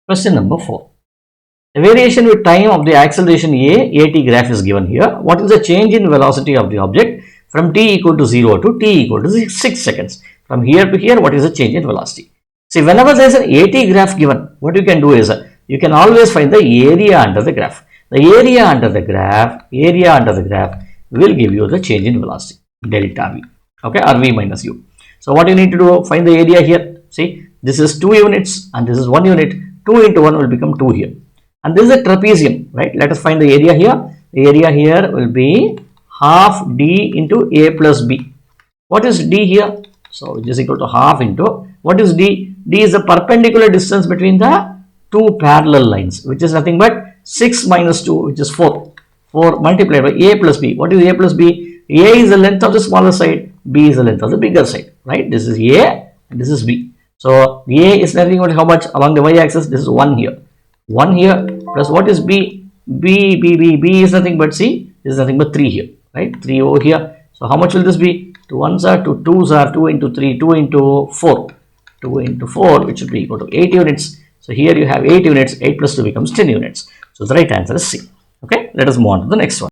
Question number 4. The variation with time of the acceleration at graph is given here. What is the change in velocity of the object from t equal to 0 to t equal to 6 seconds? From here to here, what is the change in velocity? See, whenever there is an at graph given, what you can do is you can always find the area under the graph. The area under the graph will give you the change in velocity, delta v, okay, or v minus u. So what you need to do, find the area here. See, this is 2 units and this is 1 unit. 2 into 1 will become 2 here. And this is a trapezium, right? Let us find the area here. The area here will be half d into a plus b. What is d here? So which is equal to half into, what is d? D is the perpendicular distance between the two parallel lines, which is nothing but 6 minus 2, which is 4. 4 multiplied by a plus b. What is a plus b? A is the length of the smaller side, b is the length of the bigger side, right? This is a and this is b. So a is nothing but how much along the y-axis? This is 1 here. 1 here plus what is b? B is nothing but c. This is nothing but 3 here, right? 3 over here. So how much will this be? 2 1s are 2 2s are 2 into 3, 2 into 4. 2 into 4, which should be equal to 8 units. So here you have 8 units, 8 plus 2 becomes 10 units. So the right answer is C. Okay, let us move on to the next one.